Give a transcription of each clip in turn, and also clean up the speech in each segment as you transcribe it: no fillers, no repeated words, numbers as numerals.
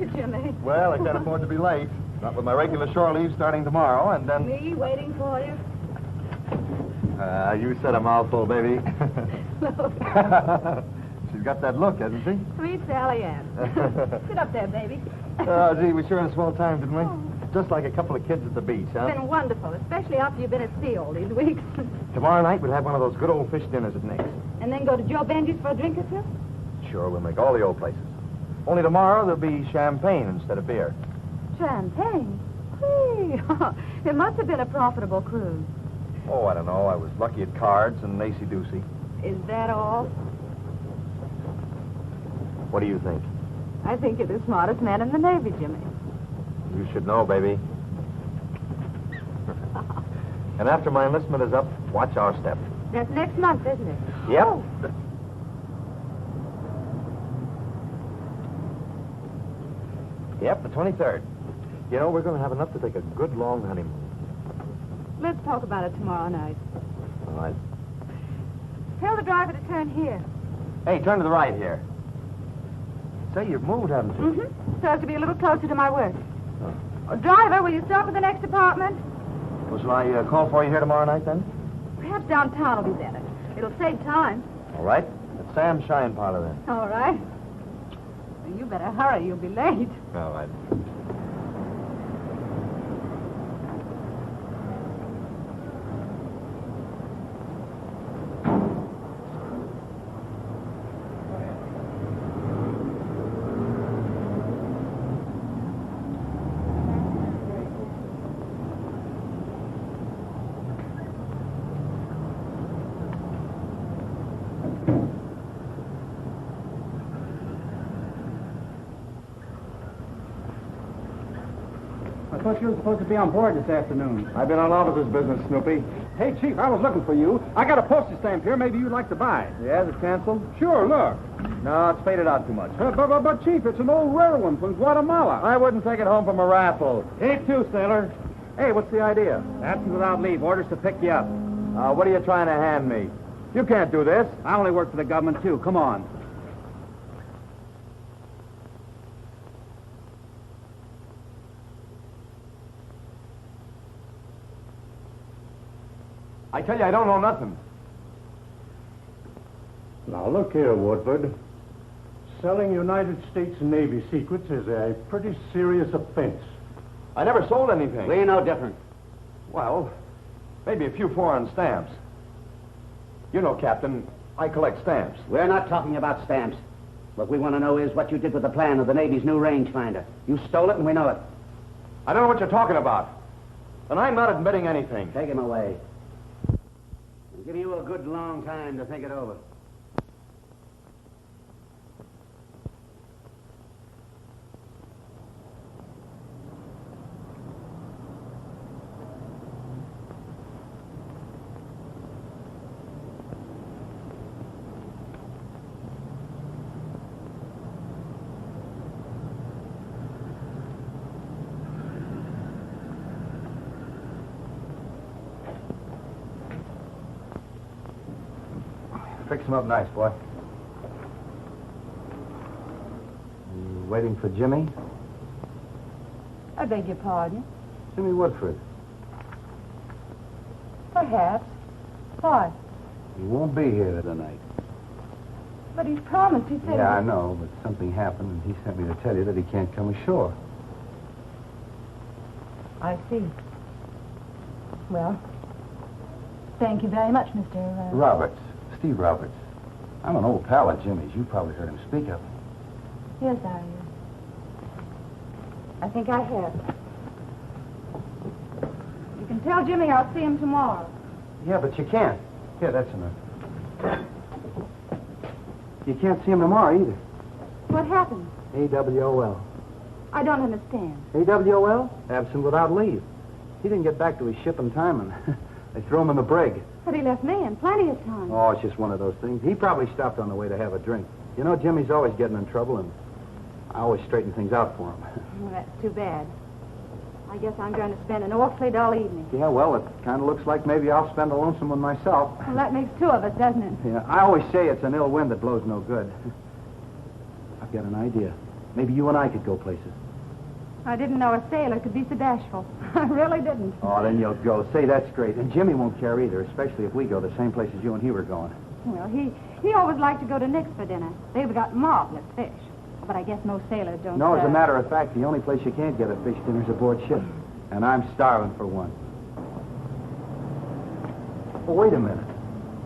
you, Jimmy? Well, I can't afford to be late. Not with my regular shore leave starting tomorrow, and then... Me waiting for you? You said a mouthful, baby. Look. She's got that look, hasn't she? Sweet Sally Ann. Sit up there, baby. Oh, gee, we sure had a swell time, didn't we? Oh. Just like a couple of kids at the beach, huh? It's been wonderful, especially after you've been at sea all these weeks. Tomorrow night, we'll have one of those good old fish dinners at Nick's. And then go to Joe Benji's for a drink or two? Sure, we'll make all the old places. Only tomorrow, there'll be champagne instead of beer. Champagne? Whee! It must have been a profitable cruise. Oh, I don't know. I was lucky at cards and Nacy-Doosey. Is that all? What do you think? I think you're the smartest man in the Navy, Jimmy. You should know, baby. And after my enlistment is up, watch our step. That's next month, isn't it? Yep. Oh. Yep, the 23rd. You know, we're going to have enough to take a good long honeymoon. Let's talk about it tomorrow night. All right. Tell the driver to turn here. Hey, turn to the right here. Say, you've moved, haven't you? Mm-hmm. So as to be a little closer to my work. Driver, will you stop at the next apartment? Well, shall I call for you here tomorrow night, then? Perhaps downtown will be better. It'll save time. All right. At Sam's Shine Parlor, then. All right. Well, you better hurry. You'll be late. All right. I thought you were supposed to be on board this afternoon. I've been on officer's business, Snoopy. Hey, Chief, I was looking for you. I got a postage stamp here. Maybe you'd like to buy it. Yeah, is it canceled? Sure, look. No, it's faded out too much. But, Chief, it's an old rare one from Guatemala. I wouldn't take it home from a raffle. Ain't too, sailor. Hey, what's the idea? Absent without leave. Orders to pick you up. What are you trying to hand me? You can't do this. I only work for the government, too. Come on. I tell you, I don't know nothing. Now, look here, Woodford. Selling United States Navy secrets is a pretty serious offense. I never sold anything. We know different. Well, maybe a few foreign stamps. You know, Captain, I collect stamps. We're not talking about stamps. What we want to know is what you did with the plan of the Navy's new rangefinder. You stole it, and we know it. I don't know what you're talking about. And I'm not admitting anything. Take him away. I'll give you a good long time to think it over. Fix him up nice, boy. You waiting for Jimmy? I beg your pardon. Jimmy Woodford. Perhaps. What? He won't be here tonight. But he's promised. He said... Yeah, I know, but something happened, and he sent me to tell you that he can't come ashore. I see. Well, thank you very much, Mr. Roberts. Steve Roberts. I'm an old pal of Jimmy's. You probably heard him speak of him. Yes, I think I have. You can tell Jimmy I'll see him tomorrow. Yeah, but you can't. Here, that's enough. You can't see him tomorrow either. What happened? AWOL. I don't understand. AWOL? Absent without leave. He didn't get back to his ship in time, and they threw him in the brig. But he left me in plenty of time. Oh, it's just one of those things. He probably stopped on the way to have a drink. You know, Jimmy's always getting in trouble, and I always straighten things out for him. Well, that's too bad. I guess I'm going to spend an awfully dull evening. Yeah, well, it kind of looks like maybe I'll spend a lonesome one myself. Well, that makes two of us, doesn't it? Yeah, I always say it's an ill wind that blows no good. I've got an idea. Maybe you and I could go places. I didn't know a sailor could be so bashful. I really didn't. Oh, then you'll go. Say, that's great. And Jimmy won't care either, especially if we go the same places you and he were going. Well, he always liked to go to Nick's for dinner. They've got marvelous fish. But I guess most sailors don't. No, as a matter of fact, the only place you can't get a fish dinner's aboard ship. And I'm starving for one. Oh, wait a minute.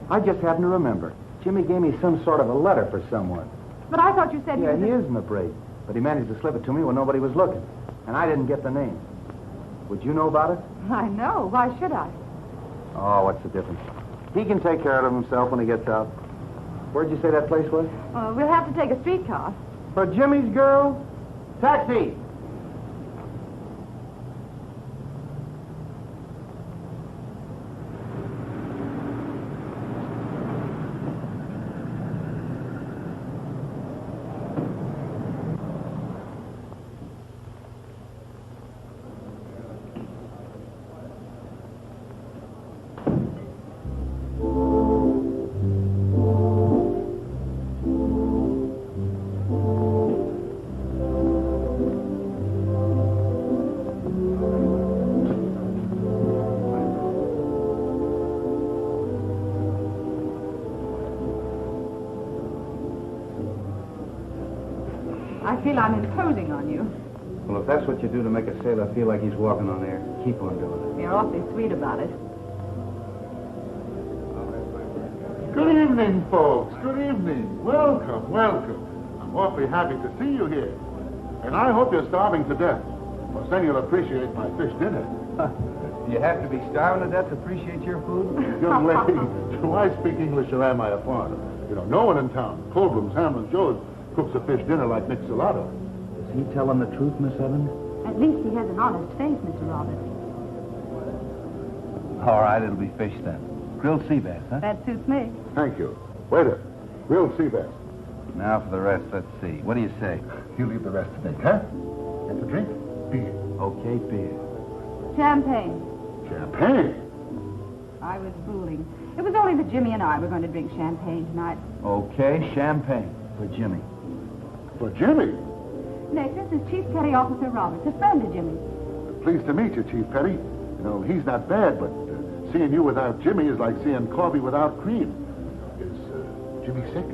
I just happened to remember. Jimmy gave me some sort of a letter for someone. But I thought you said Yeah, he he was... is in the brig. But he managed to slip it to me when nobody was looking. And I didn't get the name. Would you know about it? I know. Why should I? Oh, what's the difference? He can take care of himself when he gets out. Where'd you say that place was? We'll have to take a streetcar. For Jimmy's girl? Taxi! I feel I'm imposing on you. Well, if that's what you do to make a sailor feel like he's walking on air, keep on doing it. You're awfully sweet about it. Good evening, folks. Good evening. Welcome, welcome. I'm awfully happy to see you here. And I hope you're starving to death. Well, then you'll appreciate my fish dinner. You have to be starving to death to appreciate your food? Young lady, do I speak English or am I a foreigner? You know, no one in town, Colbrum's, Hamlin's, Joe's, cooks a fish dinner like Nick Salado. Is he telling the truth, Miss Evans? At least he has an honest face, Mr. Roberts. All right, it'll be fish then. Grilled sea bass, huh? That suits me. Thank you. Waiter, grilled sea bass. Now for the rest, let's see. What do you say? You leave the rest to me, huh? And for drink, beer. Okay, beer. Champagne. Champagne? I was fooling. It was only that Jimmy and I were going to drink champagne tonight. Okay, champagne for Jimmy. For Jimmy? Nick, this is Chief Petty Officer Roberts, a friend of Jimmy's. Pleased to meet you, Chief Petty. You know, he's not bad, but seeing you without Jimmy is like seeing coffee without cream. Is Jimmy sick?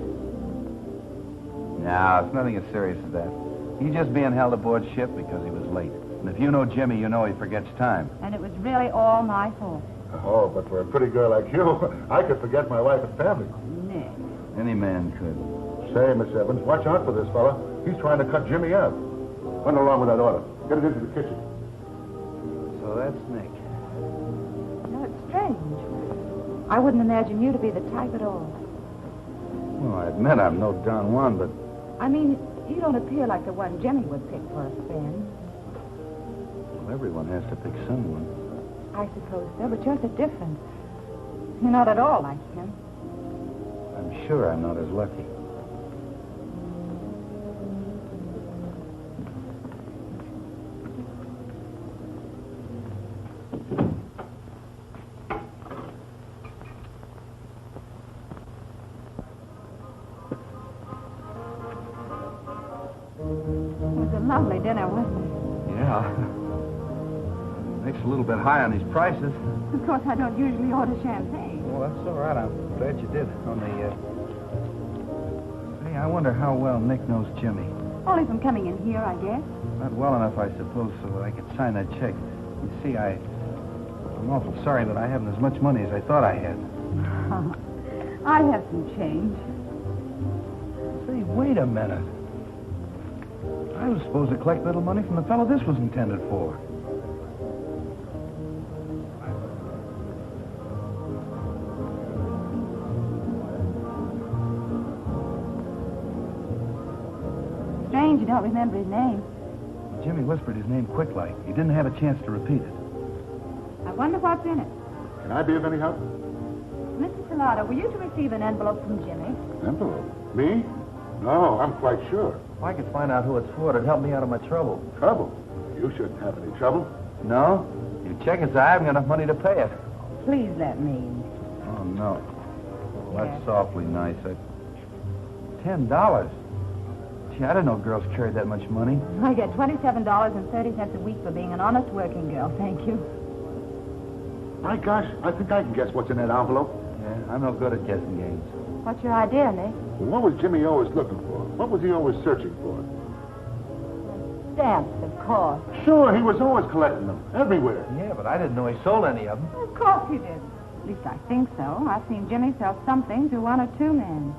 No, it's nothing as serious as that. He's just being held aboard ship because he was late. And if you know Jimmy, you know he forgets time. And it was really all my fault. Oh, but for a pretty girl like you, I could forget my wife and family. Nick. Any man could. Say, Miss Evans, watch out for this fella. He's trying to cut Jimmy out. Run along with that order. Get it into the kitchen. So that's Nick. No, it's strange. I wouldn't imagine you to be the type at all. Well, I admit I'm no Don Juan, but... I mean, you don't appear like the one Jimmy would pick for a friend. Well, everyone has to pick someone. I suppose so, but you're so different. You're not at all like him. I'm sure I'm not as lucky. It was a lovely dinner, wasn't it? Yeah. Nick's a little bit high on his prices. Of course, I don't usually order champagne. Well, that's all right. I'm glad you did. Only, hey, I wonder how well Nick knows Jimmy. Only from coming in here, I guess. Not well enough, I suppose, so that I could sign that check. You see, I'm awful sorry that I haven't as much money as I thought I had. I have some change. Say, wait a minute. I was supposed to collect little money from the fellow this was intended for. Strange you don't remember his name. Jimmy whispered his name quick like. He didn't have a chance to repeat it. I wonder what's in it. Can I be of any help? Mr. Salado, were you to receive an envelope from Jimmy? Envelope? Me? No, I'm quite sure. If I could find out who it's for, it'd help me out of my trouble. Trouble? You shouldn't have any trouble. No? You check it, so I haven't got enough money to pay it. Please let me. Oh, no. Well, that's Yes. awfully nice. $10. Gee, I didn't know girls carried that much money. I get $27.30 a week for being an honest working girl, thank you. My gosh, I think I can guess what's in that envelope. Yeah, I'm no good at guessing games. What's your idea, Nick? Well, what was Jimmy always looking for? What was he always searching for? Stamps, of course. Sure, he was always collecting them, everywhere. Yeah, but I didn't know he sold any of them. Of course you did. At least I think so. I've seen Jimmy sell something to one or two men.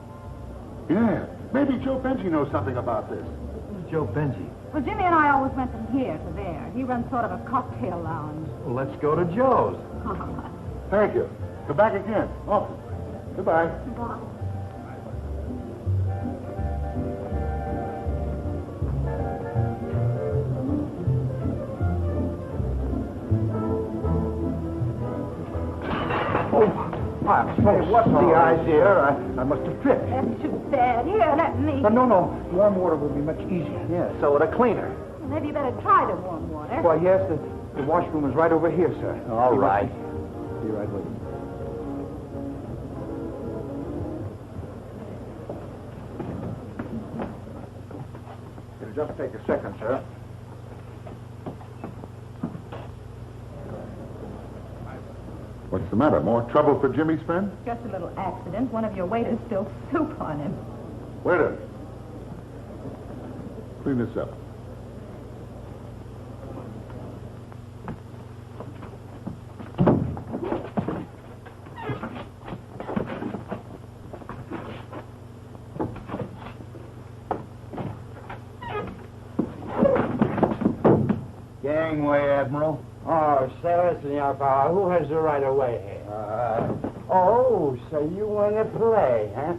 Yeah, maybe Joe Benji knows something about this. Who's Joe Benji? Well, Jimmy and I always went from here to there. He runs sort of a cocktail lounge. Well, let's go to Joe's. Thank you. Come back again. Often. Goodbye. Goodbye. Hey, what's the idea? I must have tripped. That's too bad. Here, let me. No. Warm water will be much easier. Yeah, so would a cleaner. Maybe you better try the warm water. Well, yes, the washroom is right over here, sir. All right. Be right with you. It'll just take a second, sir. What's the matter? More trouble for Jimmy's friend? Just a little accident. One of your waiters spilled soup on him. Waiter. Clean this up. Gangway, Admiral. Oh, sir, Senor Power, who has the right of way here? Oh, so you want to play, huh?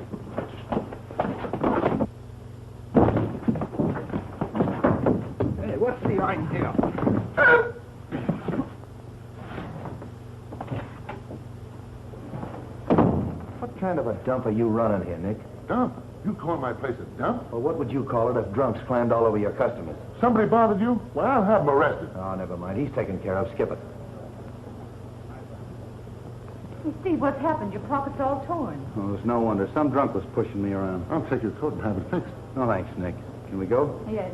Hey, what's the idea? What kind of a dump are you running here, Nick? Dump? You call my place a dump? Well, what would you call it if drunks climbed all over your customers? Somebody bothered you? Well, I'll have him arrested. Oh, never mind. He's taken care of. Skip it. Hey, Steve, what's happened? Your pocket's all torn. Oh, it's no wonder. Some drunk was pushing me around. I'll take your coat and have it fixed. No, thanks, Nick. Can we go? Yes.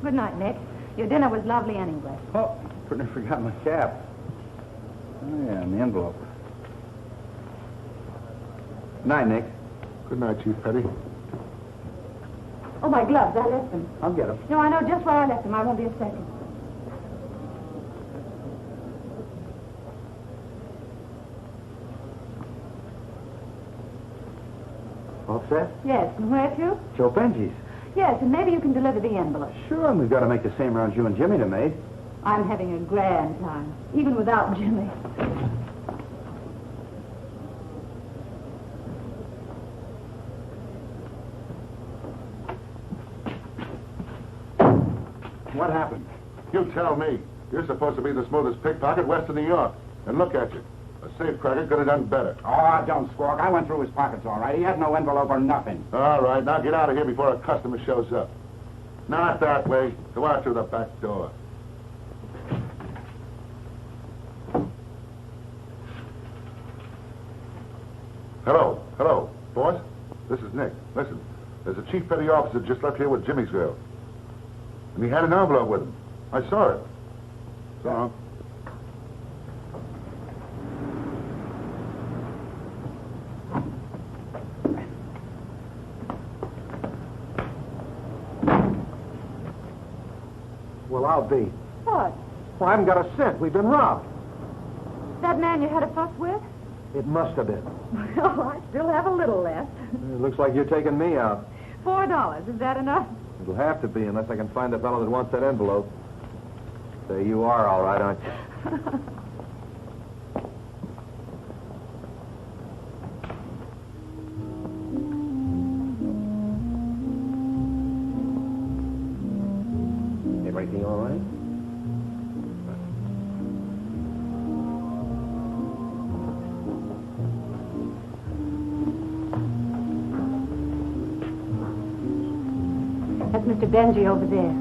Good night, Nick. Your dinner was lovely anyway. Oh, couldn't have forgotten my cap. Oh, yeah, and the envelope. Night, Nick. Good night, Chief Petty. Oh, my gloves. I left them. I'll get them. No, I know just where I left them. I won't be a second. All set? Yes, and where to? Joe Benji's. Yes, and maybe you can deliver the envelope. Sure, and we've got to make the same rounds you and Jimmy have made. I'm having a grand time, even without Jimmy. What happened? You tell me. You're supposed to be the smoothest pickpocket west of New York. And look at you. A safecracker could have done better. Oh, don't squawk. I went through his pockets all right. He had no envelope or nothing. All right, now get out of here before a customer shows up. Not that way. Go out through the back door. Hello, boss. This is Nick. Listen, there's a chief petty officer just left here with Jimmy's girl. And he had an envelope with him. I saw it. So long. Well, I'll be. What? Well, I haven't got a cent. We've been robbed. That man you had a fuss with? It must have been. Well, I still have a little left. It looks like you're taking me out. $4. Is that enough? It'll have to be, unless I can find the fellow that wants that envelope. Say, you are all right, aren't you? Everything all right? That's Mr. Benji over there.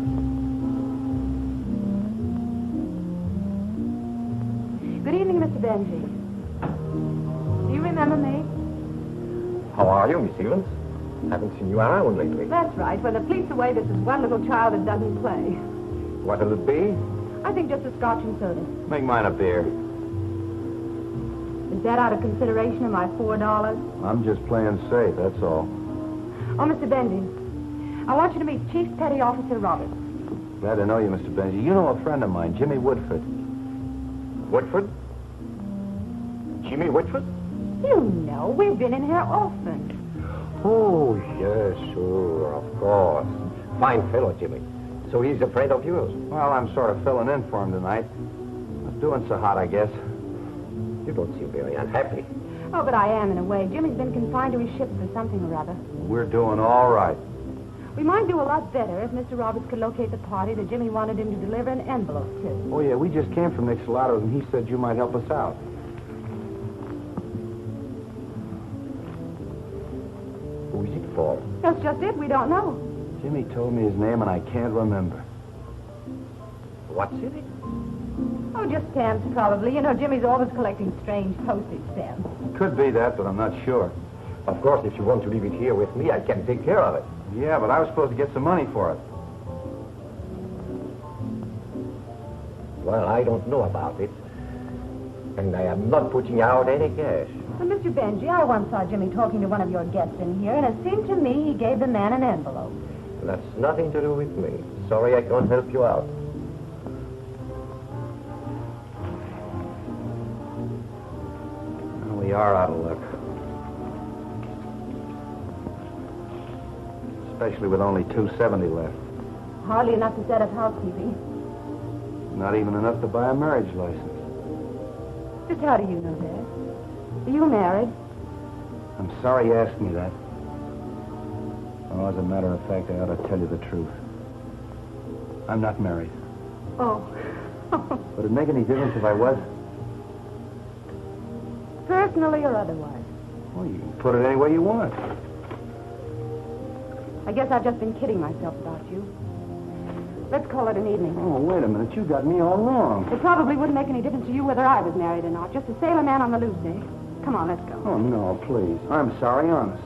Good evening, Mr. Benji. Do you remember me? How are you, Miss Stevens? Haven't seen you around lately. That's right. When the police are away, this is one little child that doesn't play. What'll it be? I think just a scotch and soda. Make mine a beer. Is that out of consideration of my $4? I'm just playing safe, that's all. Oh, Mr. Benji, I want you to meet Chief Petty Officer Roberts. Glad to know you, Mr. Benji. You know a friend of mine, Jimmy Woodford. Woodford? Jimmy Woodford? You know, we've been in here often. Oh, yes, sure, of course. Fine fellow, Jimmy. So he's a friend of yours? Well, I'm sort of filling in for him tonight. Not doing so hot, I guess. You don't seem very unhappy. Oh, but I am in a way. Jimmy's been confined to his ship for something or other. We're doing all right. We might do a lot better if Mr. Roberts could locate the party that Jimmy wanted him to deliver an envelope to. Oh, yeah, we just came from Nick Salato's, and he said you might help us out. Who is it for? That's just it. We don't know. Jimmy told me his name, and I can't remember. What's in it? Oh, just stamps, probably. You know, Jimmy's always collecting strange postage stamps. Could be that, but I'm not sure. Of course, if you want to leave it here with me, I can take care of it. Yeah, but I was supposed to get some money for it. Well, I don't know about it. And I am not putting out any cash. Well, Mr. Benji, I once saw Jimmy talking to one of your guests in here, and it seemed to me he gave the man an envelope. That's nothing to do with me. Sorry I can't help you out. Well, we are out of luck. Especially with only $2.70 left. Hardly enough to set up housekeeping. Not even enough to buy a marriage license. Just how do you know that? Are you married? I'm sorry you asked me that. Oh, as a matter of fact, I ought to tell you the truth. I'm not married. Oh. Would it make any difference if I was? Personally or otherwise? Well, you can put it any way you want. I guess I've just been kidding myself about you. Let's call it an evening. Oh, wait a minute. You got me all wrong. It probably wouldn't make any difference to you whether I was married or not. Just a sailor man on the loose day. Come on, let's go. Oh, no, please. I'm sorry, honest.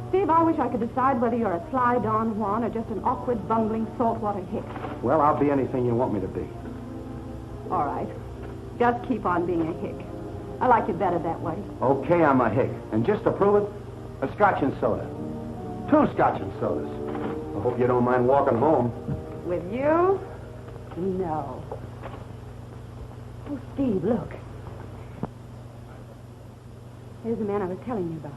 Steve, I wish I could decide whether you're a sly Don Juan or just an awkward, bungling, saltwater hick. Well, I'll be anything you want me to be. All right. Just keep on being a hick. I like you better that way. Okay, I'm a hick. And just to prove it, a scotch and soda. 2 scotch and sodas. I hope you don't mind walking home. With you? No. Oh, Steve, look. Here's the man I was telling you about.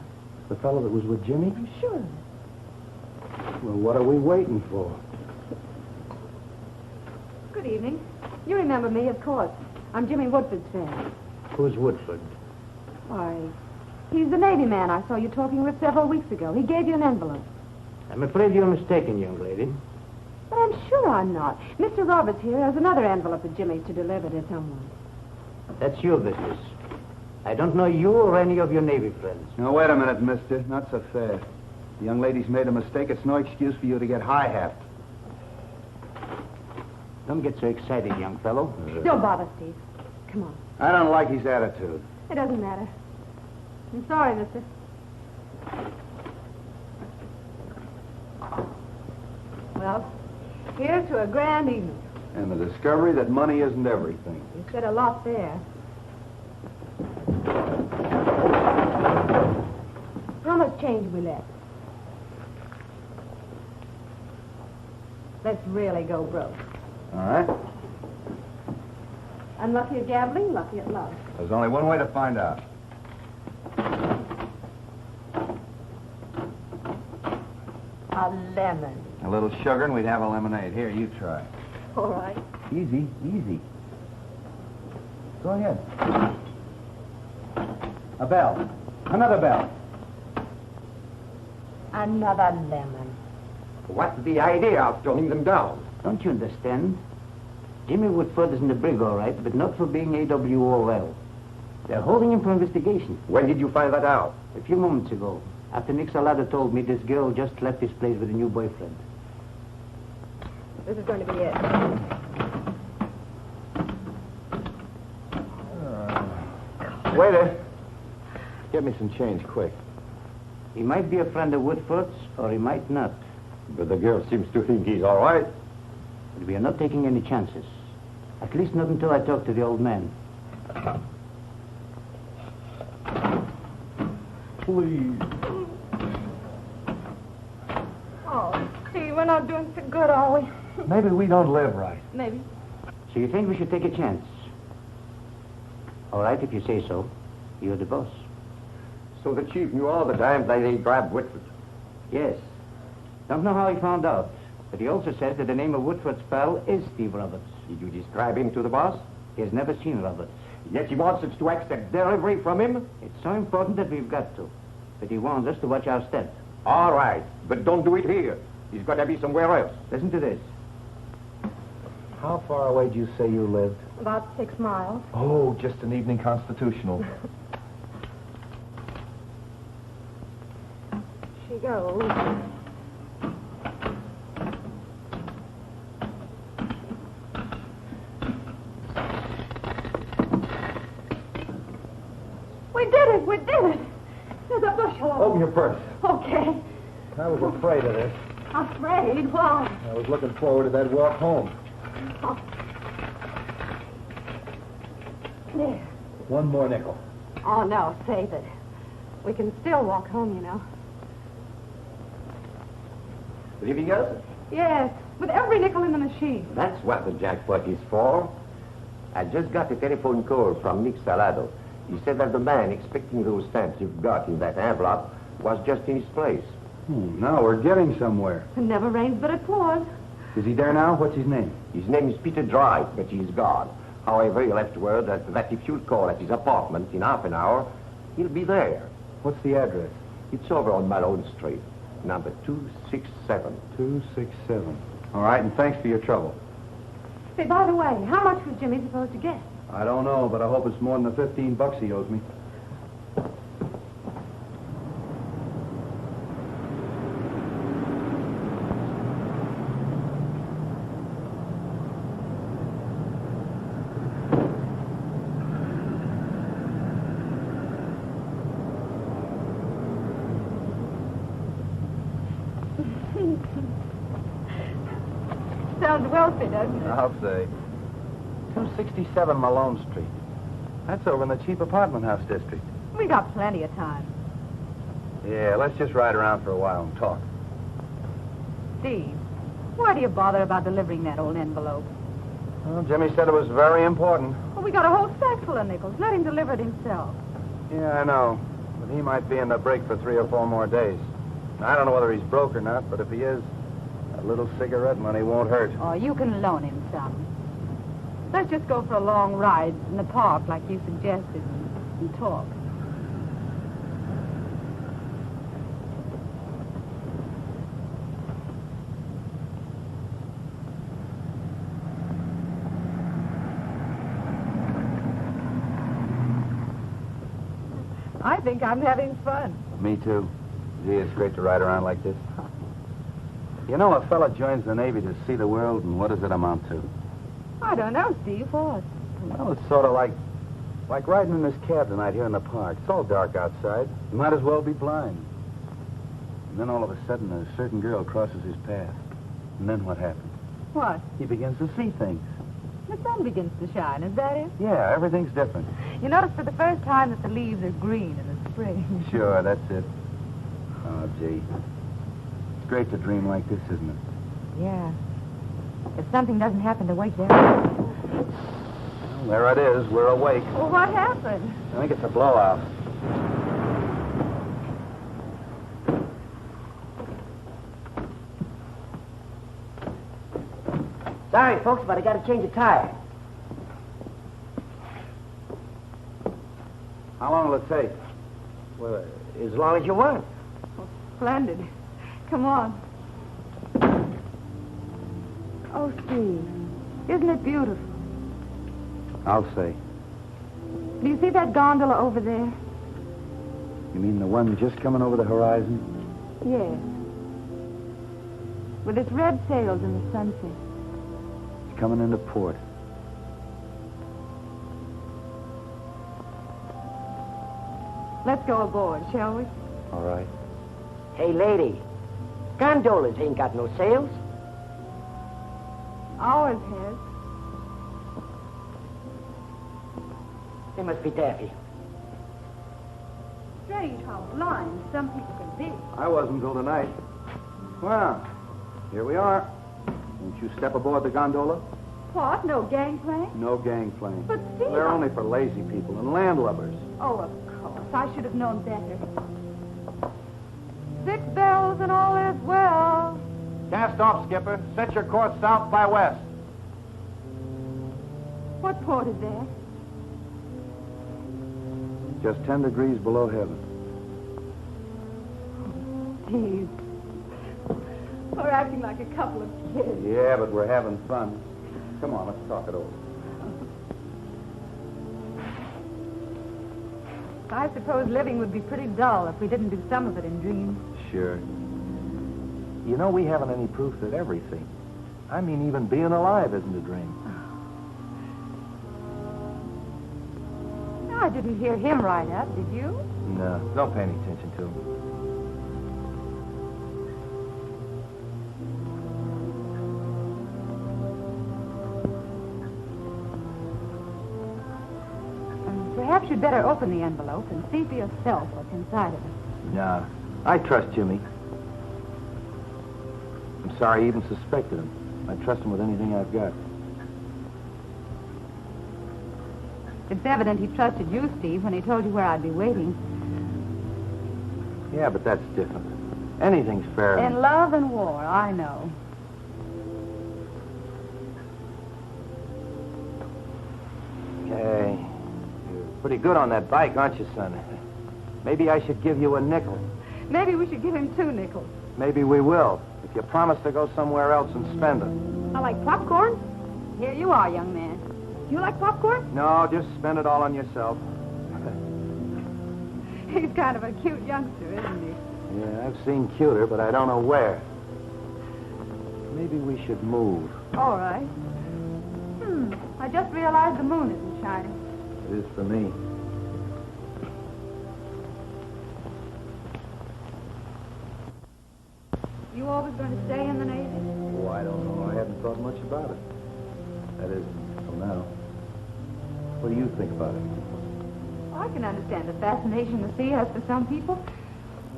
The fellow that was with Jimmy? I'm sure of it. Well, what are we waiting for? Good evening. You remember me, of course. I'm Jimmy Woodford's friend. Who's Woodford? Why, he's the Navy man I saw you talking with several weeks ago. He gave you an envelope. I'm afraid you're mistaken, young lady. But I'm sure I'm not. Mr. Roberts here has another envelope of Jimmy's to deliver to someone. That's your business. I don't know you or any of your Navy friends. Now, wait a minute, mister. Not so fast. The young lady's made a mistake. It's no excuse for you to get high-hat. Don't get so excited, young fellow. Don't bother, Steve. Come on. I don't like his attitude. It doesn't matter. I'm sorry, mister. Well, here's to a grand evening. And the discovery that money isn't everything. You said a lot there. How much change we left? Let's really go broke. All right? Unlucky at gambling, lucky at love. There's only one way to find out. A lemon. A little sugar and we'd have a lemonade. Here, you try. All right. Easy, easy. Go ahead. A bell. Another bell. Another lemon. What's the idea of turning them down? Don't you understand? Jimmy Woodford is in the brig, all right, but not for being AWOL. They're holding him for investigation. When did you find that out? A few moments ago, after Nick Salado told me this girl just left his place with a new boyfriend. This is going to be it. Waiter, get me some change, quick. He might be a friend of Woodford's, or he might not. But the girl seems to think he's all right. But we are not taking any chances. At least not until I talk to the old man. Please. Oh, Steve, we're not doing so good, are we? Maybe we don't live right. Maybe. So you think we should take a chance? All right, if you say so. You're the boss. So the chief knew all the time that they grabbed Whitford. Yes. Don't know how he found out, but he also says that the name of Woodford's pal is Steve Roberts. Did you describe him to the boss? He has never seen Roberts. Yes, he wants us to accept delivery from him. It's so important that we've got to. But he warns us to watch our step. All right, but don't do it here. He's got to be somewhere else. Listen to this. How far away do you say you lived? About 6 miles. Oh, just an evening constitutional. She goes. We did it! We did it! There's a bushel of Open your purse. Okay. I was afraid of this. Afraid? Why? I was looking forward to that walk home. Oh. There. One more nickel. Oh, no, save it. We can still walk home, you know. Anything else? Yes, with every nickel in the machine. That's what the jackpot is for. I just got a telephone call from Nick Salado. He said that the man expecting those stamps you've got in that envelope was just in his place. Now we're getting somewhere. It never rains, but it pours. Is he there now? What's his name? His name is Peter Drive, but he's gone. However, he left word that if you'll call at his apartment in half an hour, he'll be there. What's the address? It's over on Malone Street, number 267. 267. All right, and thanks for your trouble. Say, by the way, how much was Jimmy supposed to get? I don't know, but I hope it's more than the $15 he owes me. Sounds wealthy, doesn't it? I'll say. 267 Malone Street. That's over in the cheap apartment house district. We got plenty of time. Yeah, let's just ride around for a while and talk. Steve, why do you bother about delivering that old envelope? Well, Jimmy said it was very important. Well, we got a whole sack full of nickels. Let him deliver it himself. Yeah, I know. But he might be in the break for 3 or 4 more days. I don't know whether he's broke or not, but if he is, a little cigarette money won't hurt. Oh, you can loan him some. Let's just go for a long ride in the park like you suggested and talk. I think I'm having fun. Me too. Gee, it's great to ride around like this. You know, a fella joins the Navy to see the world, and what does it amount to? I don't know, Steve. What? Well, it's sort of like riding in this cab tonight here in the park. It's all dark outside. You might as well be blind. And then all of a sudden, a certain girl crosses his path. And then what happens? What? He begins to see things. The sun begins to shine, is that it? Yeah, everything's different. You notice for the first time that the leaves are green in the spring. Sure, that's it. Oh, gee. It's great to dream like this, isn't it? Yeah. If something doesn't happen to wake you up. Well, there it is. We're awake. Well, what happened? I think it's a blowout. Sorry, folks, but I got to change a tire. How long will it take? Well, as long as you want. Splendid. Come on. Oh, Steve, isn't it beautiful? I'll say. Do you see that gondola over there? You mean the one just coming over the horizon? Yes. With its red sails in the sunset. It's coming into port. Let's go aboard, shall we? All right. Hey, lady, gondolas ain't got no sails. Ours has. They must be daffy. Strange how blind some people can be. I wasn't until tonight. Well, here we are. Won't you step aboard the gondola? What? No gangplank? No gangplank. But, Steve, They're only for lazy people and landlubbers. Oh, of course. I should have known better. 6 bells and all is well. Cast off, skipper. Set your course south by west. What port is there? Just 10 degrees below heaven. Steve. We're acting like a couple of kids. Yeah, but we're having fun. Come on, let's talk it over. I suppose living would be pretty dull if we didn't do some of it in dreams. Sure. You know, we haven't any proof that everything, I mean, even being alive isn't a dream. I didn't hear him right up, did you? No, don't pay any attention to him. Perhaps you'd better open the envelope and see for yourself what's inside of it. Nah, I trust Jimmy. I'm sorry I even suspected him. I trust him with anything I've got. It's evident he trusted you, Steve, when he told you where I'd be waiting. Yeah, but that's different. Anything's fair. In love and war, I know. Okay. You're pretty good on that bike, aren't you, son? Maybe I should give you a nickel. Maybe we should give him 2 nickels. Maybe we will, if you promise to go somewhere else and spend it. I like popcorn. Here you are, young man. You like popcorn? No, just spend it all on yourself. He's kind of a cute youngster, isn't he? Yeah, I've seen cuter, but I don't know where. Maybe we should move. All right. I just realized the moon isn't shining. It is for me. You always going to stay in the Navy? Oh, I don't know. I haven't thought much about it. That is, until now. What do you think about it? I can understand the fascination the sea has for some people.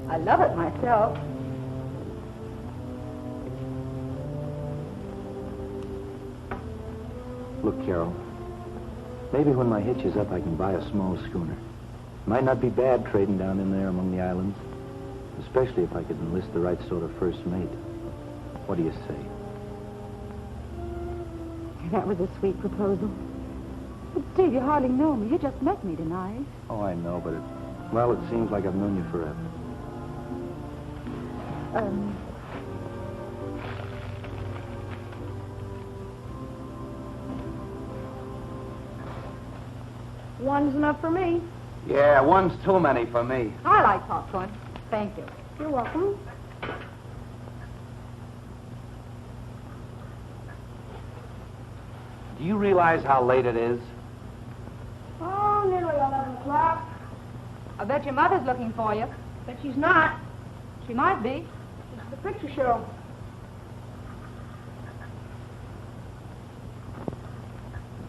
I love it myself. Look, Carol. Maybe when my hitch is up, I can buy a small schooner. Might not be bad trading down in there among the islands. Especially if I could enlist the right sort of first mate. What do you say? That was a sweet proposal. But, Steve, you hardly know me. You just met me tonight. Oh, I know, but it seems like I've known you forever. One's enough for me. Yeah, one's too many for me. I like popcorn. Thank you. You're welcome. Do you realize how late it is? Oh, nearly 11 o'clock. I bet your mother's looking for you. But she's not. She might be. It's the picture show.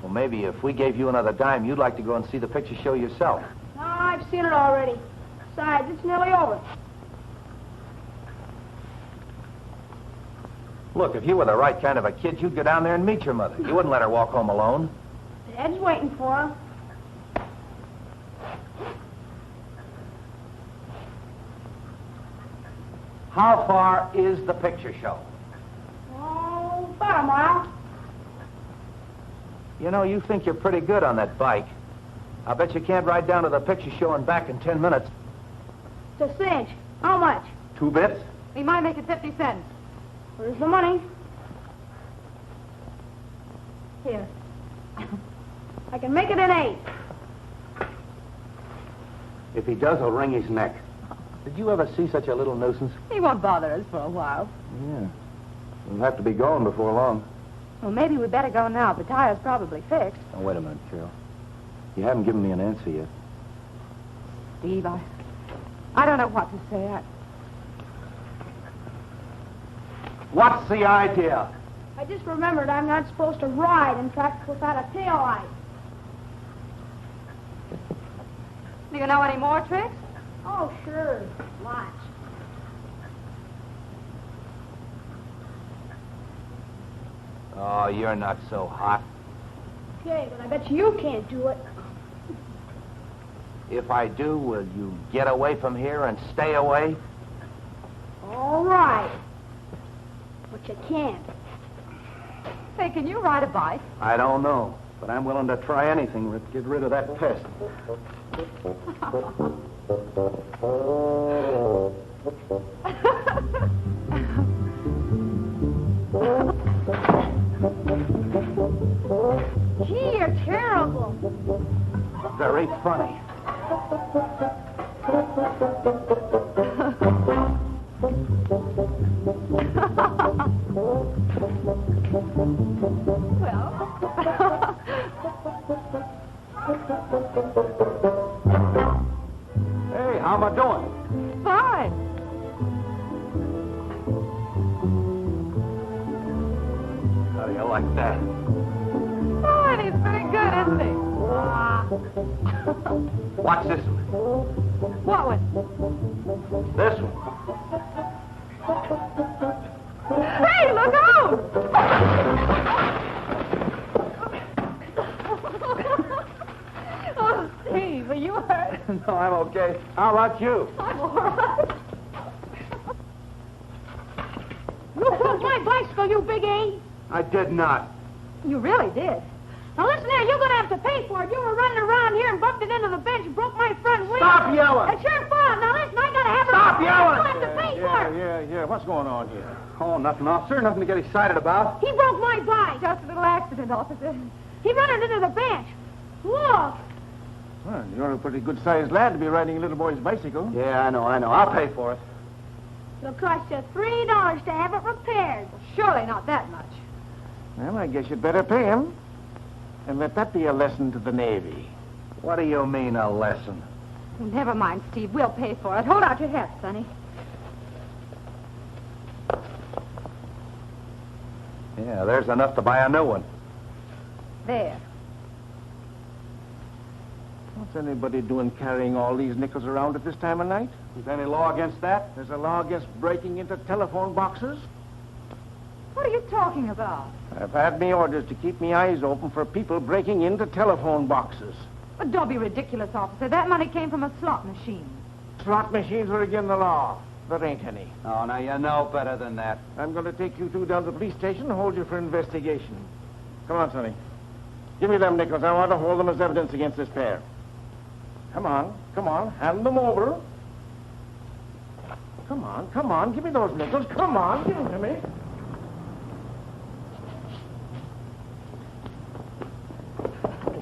Well, maybe if we gave you another dime, you'd like to go and see the picture show yourself. No, I've seen it already. Besides, it's nearly over. Look, if you were the right kind of a kid, you'd go down there and meet your mother. You wouldn't let her walk home alone. Dad's waiting for her. How far is the picture show? Oh, about a mile. You know, you think you're pretty good on that bike. I bet you can't ride down to the picture show and back in 10 minutes. It's a cinch. How much? 2 bits? We might make it 50 cents. Where's the money? Here. I can make it an 8. If he does, I'll wring his neck. Did you ever see such a little nuisance? He won't bother us for a while. Yeah. We'll have to be going before long. Well, maybe we better go now. The tire's probably fixed. Now, wait a minute, Carol. You haven't given me an answer yet. Steve, I don't know what to say. What's the idea? I just remembered I'm not supposed to ride in traffic without a tail light. Do you know any more tricks? Oh, sure. Lots. Oh, you're not so hot. Okay, but I bet you can't do it. If I do, will you get away from here and stay away? All right. But you can't. Say, can you ride a bike? I don't know, but I'm willing to try anything to get rid of that pest. Gee, you're terrible. Very funny. Hey, how am I doing? Fine. How do you like that? Fine, he's pretty good, isn't he? Watch this one. What one? This one. Hey, look out! Oh, Steve, are you hurt? No, I'm okay. How about you? I'm all right. You broke my bicycle, you big A. I did not. You really did. Now listen there, you're gonna have to pay for it. You were running around here and bumped it into the bench and broke my front wheel. Stop yelling! It's your fault. Now listen, I gotta have it. Stop yelling! You'll have to pay for it. Yeah. What's going on here? Oh, nothing, officer. Nothing to get excited about. He broke my bike. Just a little accident, officer. He ran it into the bench. Look. Well, you're a pretty good-sized lad to be riding a little boy's bicycle. Yeah, I know. I'll pay for it. It'll cost you $3 to have it repaired. Surely not that much. Well, I guess you'd better pay him. And let that be a lesson to the Navy. What do you mean, a lesson? Well, never mind, Steve. We'll pay for it. Hold out your hat, Sonny. Yeah, there's enough to buy a new one. There. What's anybody doing carrying all these nickels around at this time of night? Is there any law against that? There's a law against breaking into telephone boxes. What are you talking about? I've had me orders to keep me eyes open for people breaking into telephone boxes. But don't be ridiculous, officer. That money came from a slot machine. Slot machines are against the law. There ain't any. Oh, now you know better than that. I'm going to take you two down to the police station and hold you for investigation. Come on, Sonny. Give me them nickels. I want to hold them as evidence against this pair. Come on. Hand them over. Come on. Give me those nickels. Come on. Give them to me.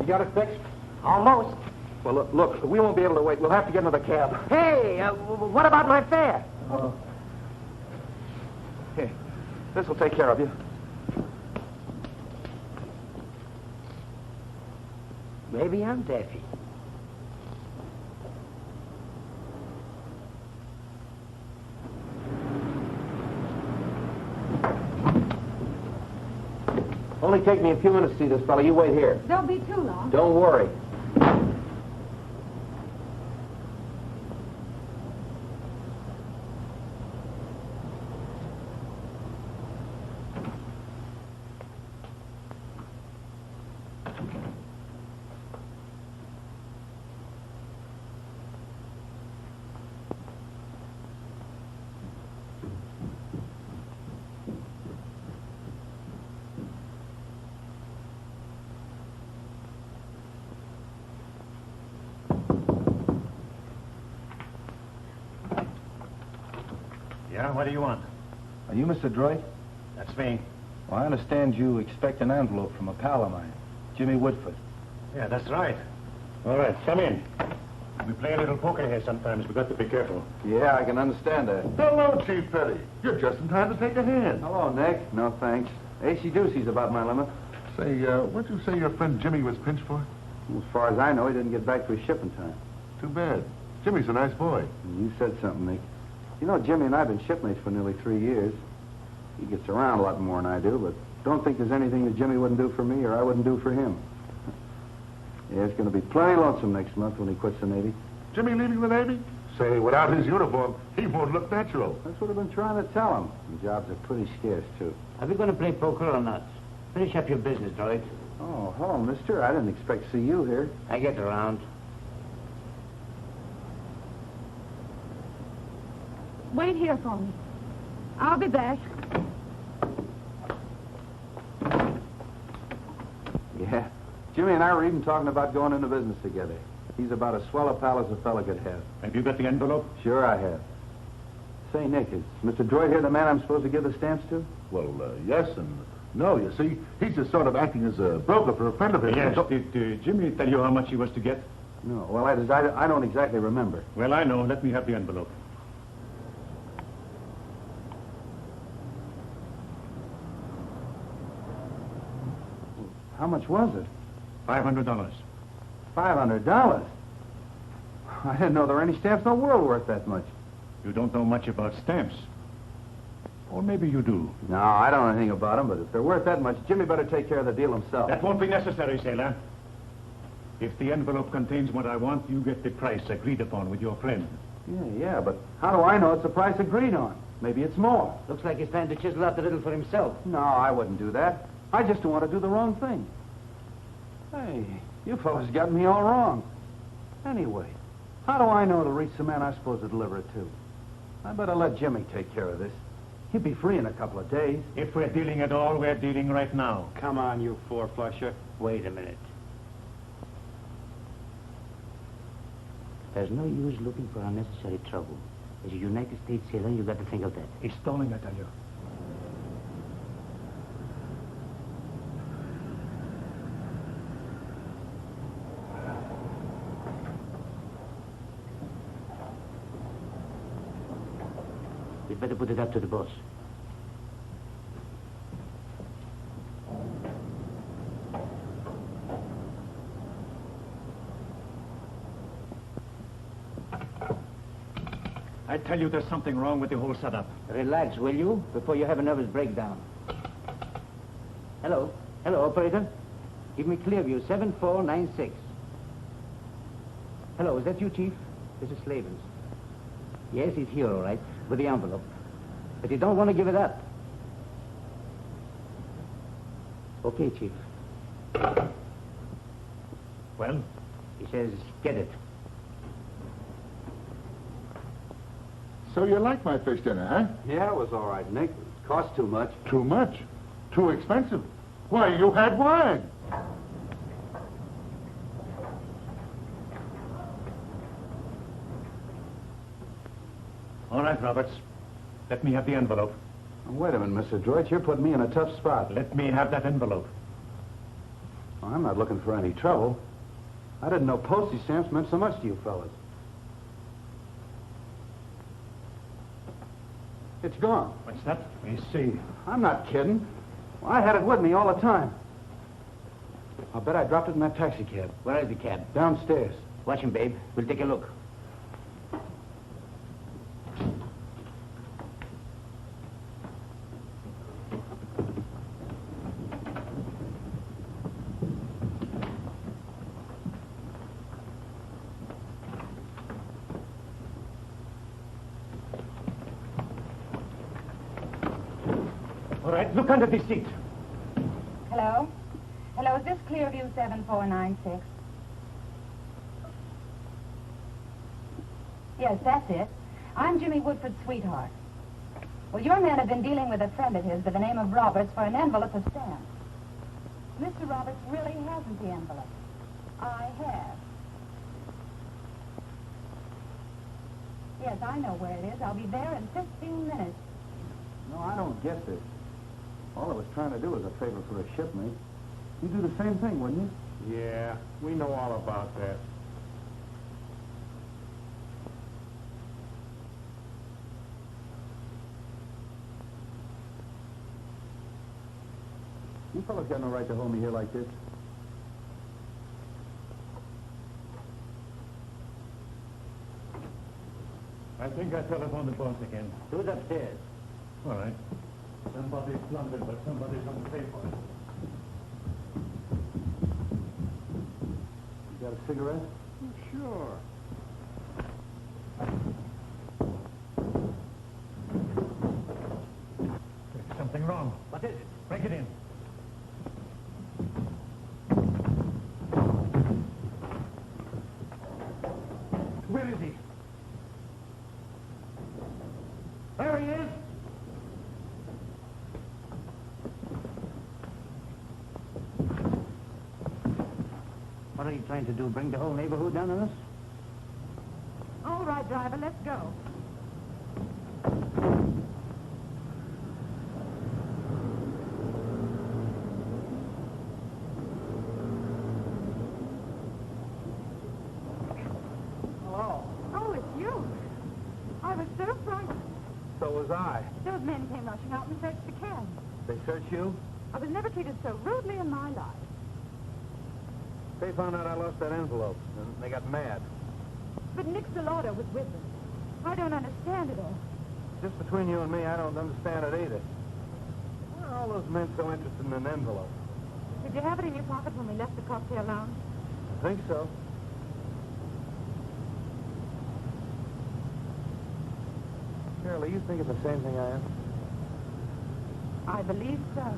You got it fixed? Almost. Well, look, we won't be able to wait. We'll have to get into the cab. Hey, what about my fare? Here, this will take care of you. Maybe I'm daffy. Only take me a few minutes to see this fellow. You wait here. Don't be too long. Don't worry. Yeah, what do you want? Are you Mr. Droy? That's me. Well, I understand you expect an envelope from a pal of mine, Jimmy Woodford. Yeah, that's right. All right, come in. We play a little poker here sometimes. We've got to be careful. Yeah, I can understand that. Hello, Chief Petty. You're just in time to take a hand. Hello, Nick. No, thanks. AC-doocy's about my limit. Say, what'd you say your friend Jimmy was pinched for? As far as I know, he didn't get back to his ship in time. Too bad. Jimmy's a nice boy. You said something, Nick. You know, Jimmy and I have been shipmates for nearly 3 years. He gets around a lot more than I do, but don't think there's anything that Jimmy wouldn't do for me or I wouldn't do for him. Yeah, it's going to be plenty lonesome next month when he quits the Navy. Jimmy leaving the Navy? Say, without his uniform, he won't look natural. That's what I've been trying to tell him. The jobs are pretty scarce, too. Are we going to play poker or not? Finish up your business, Droid. Oh, hello, mister. I didn't expect to see you here. I get around. Wait here for me. I'll be back. Yeah. Jimmy and I were even talking about going into business together. He's about as swell a pal as a fella could have. Have you got the envelope? Sure I have. Say, Nick, is Mr. Droid here the man I'm supposed to give the stamps to? Well, yes and no, you see. He's just sort of acting as a broker for a friend of his. Yes. Did Jimmy tell you how much he was to get? No. Well, I don't exactly remember. Well, I know. Let me have the envelope. How much was it? $500. $500? I didn't know there were any stamps in the world worth that much. You don't know much about stamps. Or maybe you do. No, I don't know anything about them, but if they're worth that much, Jimmy better take care of the deal himself. That won't be necessary, sailor. If the envelope contains what I want, you get the price agreed upon with your friend. Yeah, but how do I know it's the price agreed on? Maybe it's more. Looks like he's trying to chisel out the riddle for himself. No, I wouldn't do that. I just don't want to do the wrong thing. Hey, you fellas got me all wrong. Anyway, how do I know to reach the man I'm supposed to deliver it to? I better let Jimmy take care of this. He'll be free in a couple of days. If we're dealing at all, we're dealing right now. Come on, you four-flusher. Wait a minute. There's no use looking for unnecessary trouble. As a United States sailor, you've got to think of that. He's stalling, I tell you. We'd better put it up to the boss. I tell you there's something wrong with the whole setup. Relax, will you? Before you have a nervous breakdown. Hello? Hello, operator? Give me Clearview, 7496. Hello, is that you, Chief? This is Slavens. Yes, he's here, all right, with the envelope. But you don't want to give it up. Okay, Chief. Well? He says, get it. So you like my fish dinner, huh? Yeah, it was all right, Nick. It cost too much. Too much? Too expensive? Why, you had wine. All right, Roberts. Let me have the envelope. Oh, wait a minute, Mr. Droid. You're putting me in a tough spot. Let me have that envelope. Well, I'm not looking for any trouble. I didn't know postage stamps meant so much to you fellas. It's gone. What's that? Let me see. I'm not kidding. Well, I had it with me all the time. I'll bet I dropped it in that taxi cab. Where is the cab? Downstairs. Watch him, babe. We'll take a look. All right, look under the seat. Hello? Hello, is this Clearview 7496? Yes, that's it. I'm Jimmy Woodford's sweetheart. Well, your man had been dealing with a friend of his by the name of Roberts for an envelope of stamps. Mr. Roberts really hasn't the envelope. I have. Yes, I know where it is. I'll be there in 15 minutes. No, I don't get this. All I was trying to do was a favor for a shipmate. You'd do the same thing, wouldn't you? Yeah, we know all about that. You fellas got no right to hold me here like this. I think I telephoned the boss again. Who's upstairs? All right. Somebody's plundered, but somebody's going to pay for it. You got a cigarette? Sure. There's something wrong. What is it? Break it in. Where is he? There he is. What are you trying to do, bring the whole neighborhood down on us? All right, driver, let's go. Hello. Oh, it's you. I was so frightened. So was I. Those men came rushing out and searched the cab. They searched you? I was never treated so rudely in my life. They found out I lost that envelope, and they got mad. But Nick Salado was with them. I don't understand it all. Just between you and me, I don't understand it either. Why are all those men so interested in an envelope? Did you have it in your pocket when we left the cocktail lounge? I think so. Shirley, you think of the same thing I am? I believe so.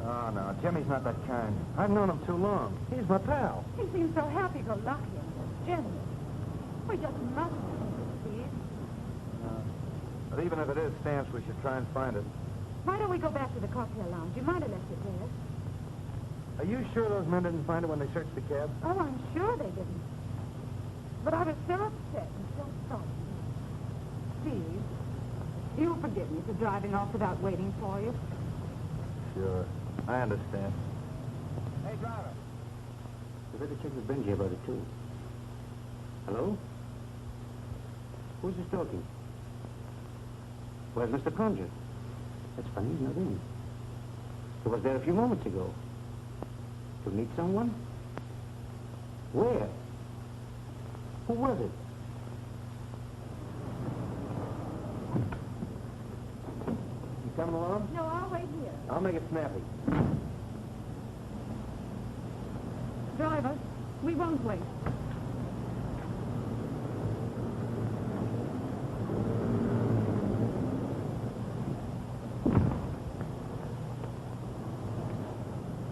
Oh, no, Jimmy's not that kind. I've known him too long. He's my pal. He seems so happy-go-lucky and generous. We just mustn't succeed. But even if it is stamps, we should try and find it. Why don't we go back to the cocktail lounge? You might have left it there. Are you sure those men didn't find it when they searched the cab? Oh, I'm sure they didn't. But I was so upset and so sorry. Steve, you'll forgive me for driving off without waiting for you. Sure. I understand. Hey, driver. You better check with Benji about it, too. Hello? Who's this talking? Where's Mr. Conger? That's funny, he's not in. He was there a few moments ago. To meet someone? Where? Who was it? You coming along? No, I'll wait here. I'll make it snappy. Driver, we won't wait.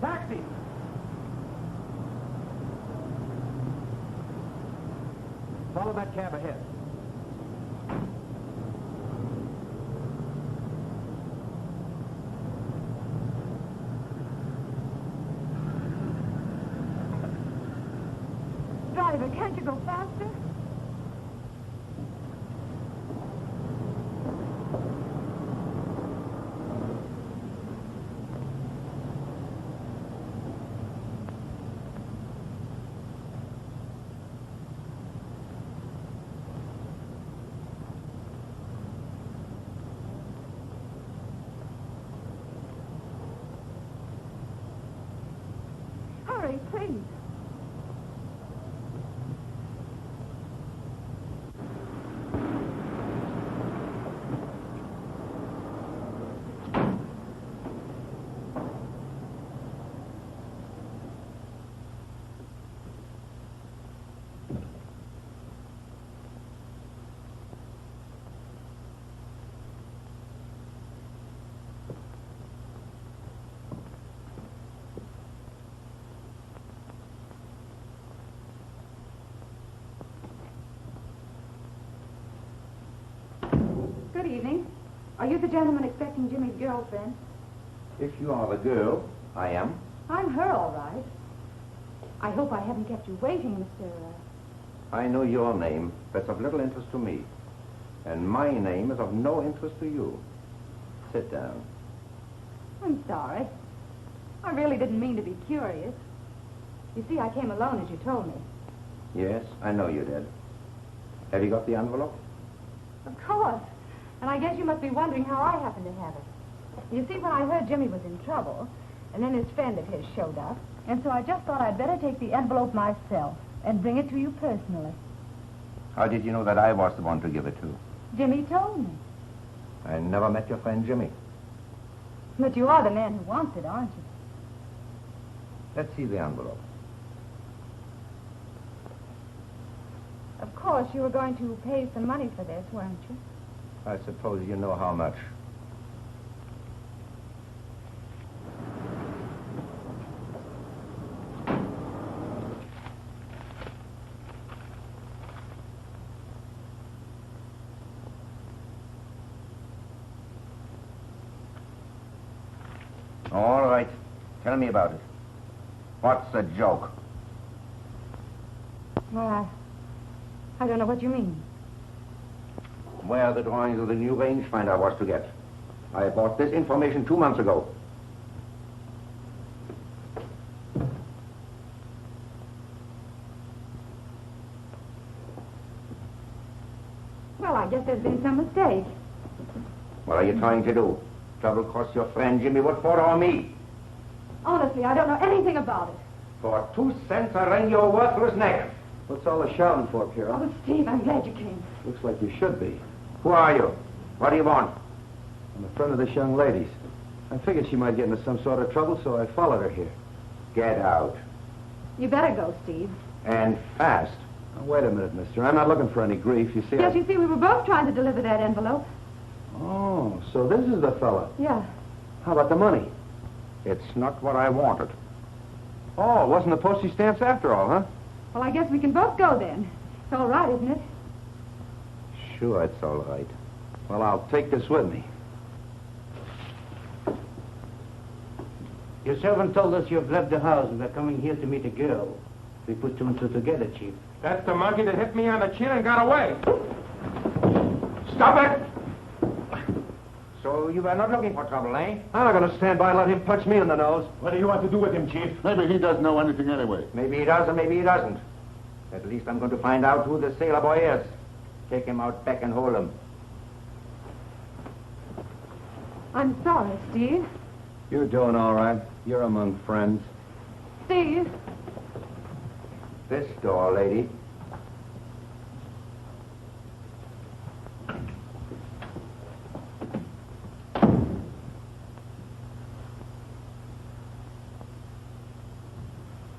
Taxi! Follow that cab ahead. Driver, can't you go faster? Hurry, please. Good evening. Are you the gentleman expecting Jimmy's girlfriend? If you are the girl, I am. I'm her, all right. I hope I haven't kept you waiting, Mr. I know your name. That's of little interest to me. And my name is of no interest to you. Sit down. I'm sorry. I really didn't mean to be curious. You see, I came alone, as you told me. Yes, I know you did. Have you got the envelope? Of course. And I guess you must be wondering how I happened to have it. You see, when I heard Jimmy was in trouble, and then his friend of his showed up, and so I just thought I'd better take the envelope myself and bring it to you personally. How did you know that I was the one to give it to? Jimmy told me. I never met your friend Jimmy. But you are the man who wants it, aren't you? Let's see the envelope. Of course, you were going to pay some money for this, weren't you? I suppose you know how much. All right. Tell me about it. What's the joke? Well, I don't know what you mean. Where are the drawings of the new rangefinder I was to get? I bought this information 2 months ago. Well, I guess there's been some mistake. What are you trying to do? Double cross your friend Jimmy Wood for or me? Honestly, I don't know anything about it. For 2 cents, I wring your worthless neck. What's all the shouting for, Carol? Oh, Steve, I'm glad you came. Looks like you should be. Who are you? What do you want? I'm a friend of this young lady's. I figured she might get into some sort of trouble, so I followed her here. Get out. You better go, Steve. And fast. Now, wait a minute, mister. I'm not looking for any grief. You see, Yes, you see, we were both trying to deliver that envelope. Oh, so this is the fella. Yeah. How about the money? It's not what I wanted. Oh, it wasn't the postage stamps after all, huh? Well, I guess we can both go then. It's all right, isn't it? Sure, it's all right. Well, I'll take this with me. Your servant told us you've left the house and we're coming here to meet a girl. We put 2 and 2 together, Chief. That's the monkey that hit me on the chin and got away. Stop it! So you were not looking for trouble, eh? I'm not going to stand by and let him punch me in the nose. What do you want to do with him, Chief? Maybe he doesn't know anything anyway. Maybe he does and maybe he doesn't. At least I'm going to find out who the sailor boy is. Take him out back and hold him. I'm sorry, Steve. You're doing all right. You're among friends. Steve. This door, lady.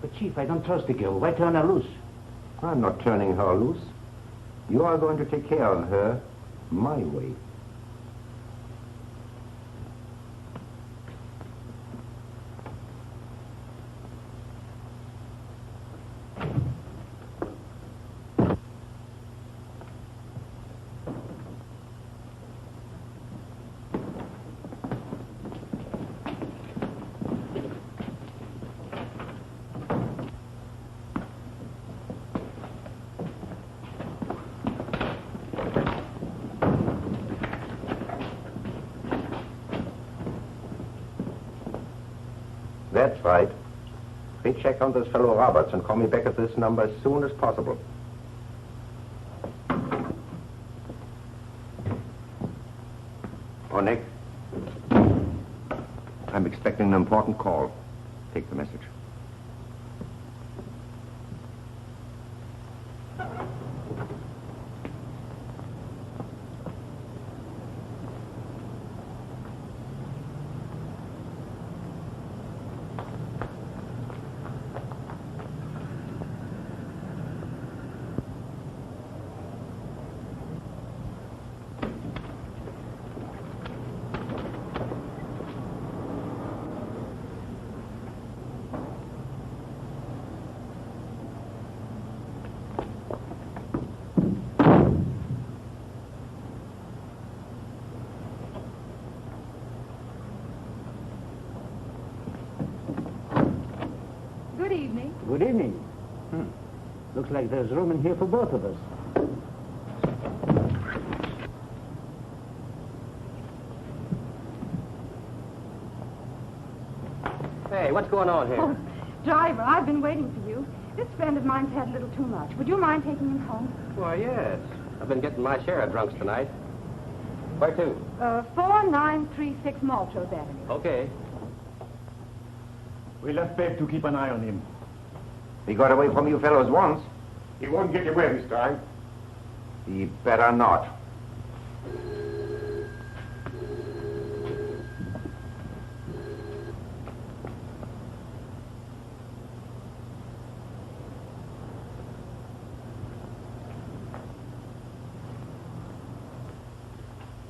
But, Chief, I don't trust the girl. Why turn her loose? I'm not turning her loose. You are going to take care of her my way. That's right. Recheck on this fellow Roberts and call me back at this number as soon as possible. Oh, Nick. I'm expecting an important call. Take the message. Good evening. Looks like there's room in here for both of us. Hey, what's going on here? Oh, driver, I've been waiting for you. This friend of mine's had a little too much. Would you mind taking him home? Why, yes. I've been getting my share of drunks tonight. Where to? 4936 Montrose Avenue. Okay. We left Babe to keep an eye on him. He got away from you fellows once. He won't get away this time. He better not.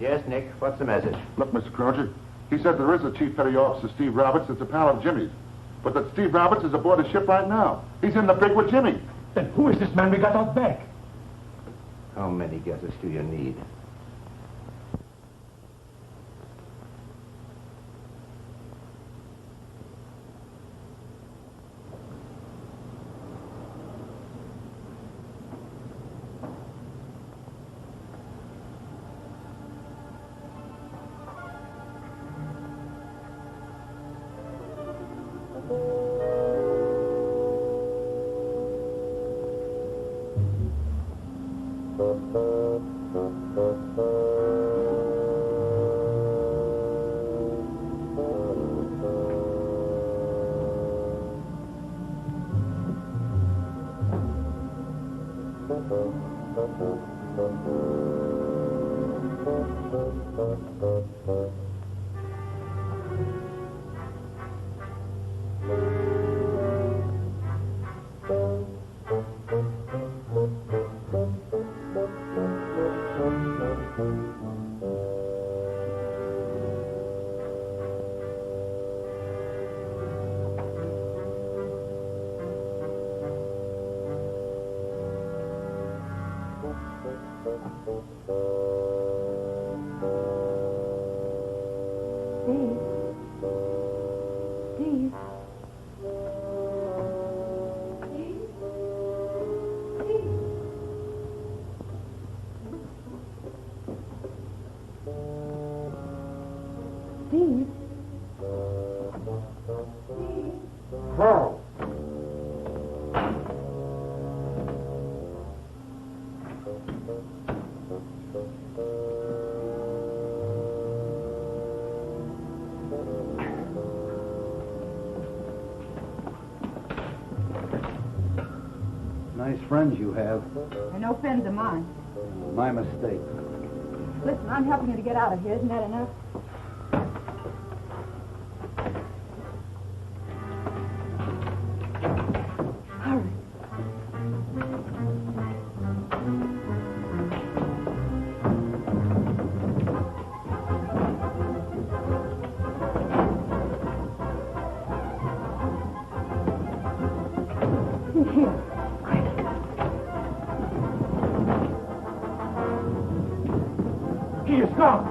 Yes, Nick. What's the message? Look, Mr. Crozier, he says there is a Chief Petty Officer, Steve Roberts, that's a pal of Jimmy's. But that Steve Roberts is aboard the ship right now. He's in the brig with Jimmy. Then who is this man we got out back? How many guesses do you need? Nice friends you have. They're no friends of mine. My mistake. Listen, I'm helping you to get out of here. Isn't that enough? Hurry. Here. He is gone.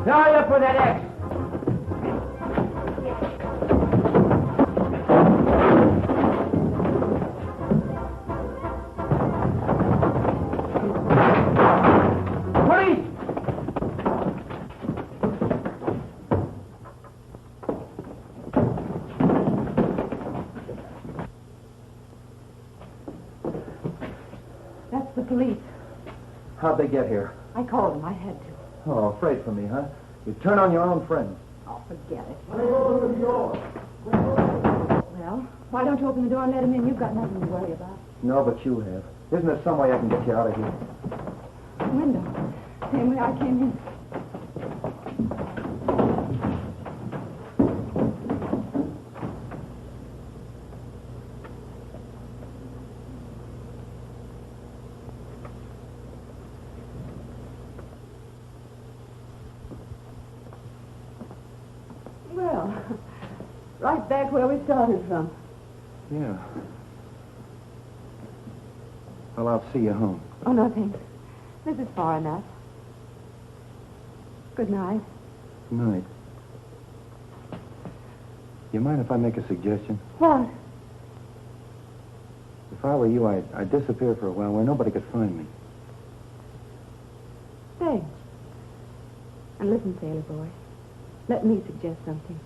Hurry up with that X. Police! That's the police. How'd they get here? I called them. I had to. Oh, afraid for me, huh? You turn on your own friends. Oh, forget it. Well, why don't you open the door and let him in? You've got nothing to worry about. No, but you have. Isn't there some way I can get you out of here? Window. Same way I came in. Well, right back where we started from. Yeah. Well, I'll see you home. Oh, no, thanks. This is far enough. Good night. Good night. You mind if I make a suggestion? What? If I were you, I'd disappear for a while where nobody could find me. Thanks. And listen, sailor boy. Let me suggest something.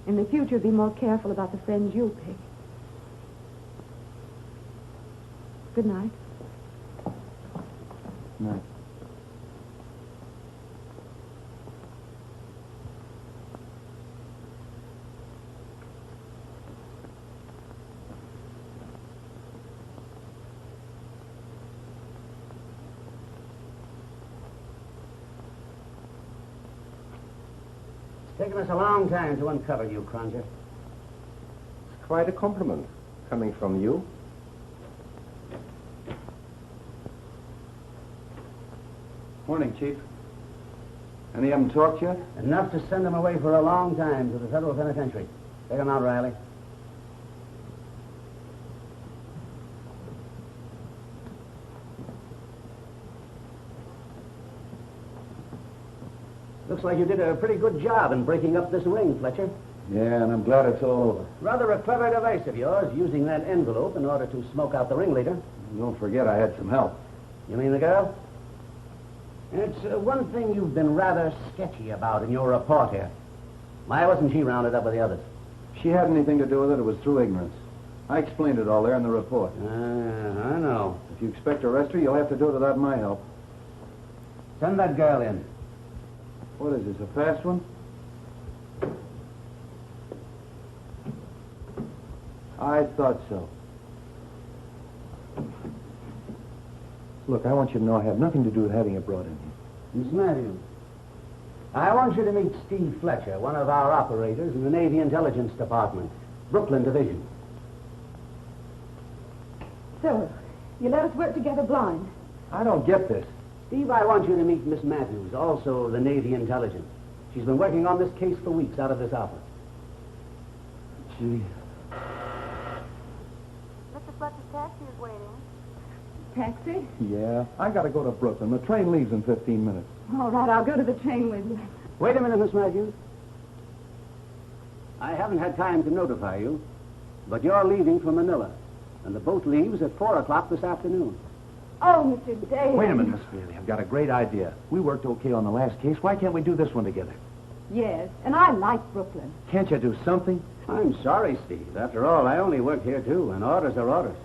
In the future, be more careful about the friends you pick. Good night. Good night. It's taken us a long time to uncover you, Cronje. It's quite a compliment coming from you. Morning, Chief. Any of them talked yet? Enough to send them away for a long time to the federal penitentiary. Take them out, Riley. Looks like you did a pretty good job in breaking up this ring, Fletcher. Yeah, and I'm glad it's all over. Rather a clever device of yours, using that envelope in order to smoke out the ringleader. Don't forget I had some help. You mean the girl? It's one thing you've been rather sketchy about in your report here. Why wasn't she rounded up with the others? She had anything to do with it, it was through ignorance. I explained it all there in the report. I know. If you expect to arrest her, you'll have to do it without my help. Send that girl in. What is this, a fast one? I thought so. Look, I want you to know I have nothing to do with having it brought in here. Miss Matthews, I want you to meet Steve Fletcher, one of our operators in the Navy Intelligence Department, Brooklyn Division. So, you let us work together blind. I don't get this. Steve, I want you to meet Miss Matthews, also the Navy Intelligence. She's been working on this case for weeks out of this office. Gee. Mr. Fletcher's taxi is waiting. Taxi? Yeah, I gotta go to Brooklyn. The train leaves in 15 minutes. All right, I'll go to the train with you. Wait a minute, Miss Matthews. I haven't had time to notify you, but you're leaving for Manila, and the boat leaves at 4 o'clock this afternoon. Oh, Mr. Dale. Wait a minute, Miss Bailey. I've got a great idea. We worked okay on the last case. Why can't we do this one together? Yes, and I like Brooklyn. Can't you do something? I'm sorry, Steve. After all, I only work here, too, and orders are orders.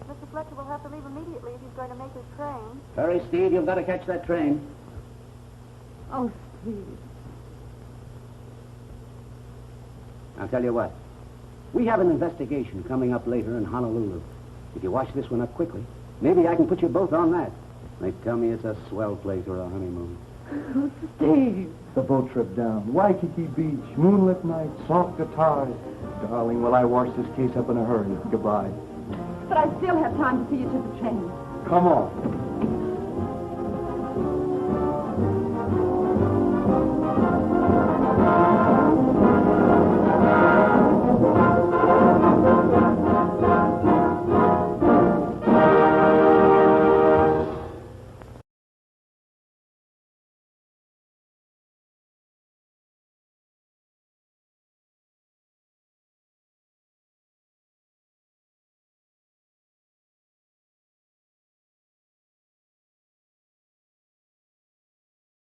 Mr. Fletcher will have to leave immediately if he's going to make his train. Hurry, Steve. You've got to catch that train. Oh, Steve. I'll tell you what. We have an investigation coming up later in Honolulu. If you watch this one up quickly, maybe I can put you both on that. They tell me it's a swell place for a honeymoon. Oh, Steve. The boat trip down. Waikiki Beach, moonlit night, soft guitars. Darling, will I wash this case up in a hurry? Goodbye. But I still have time to see you to the train. Come on.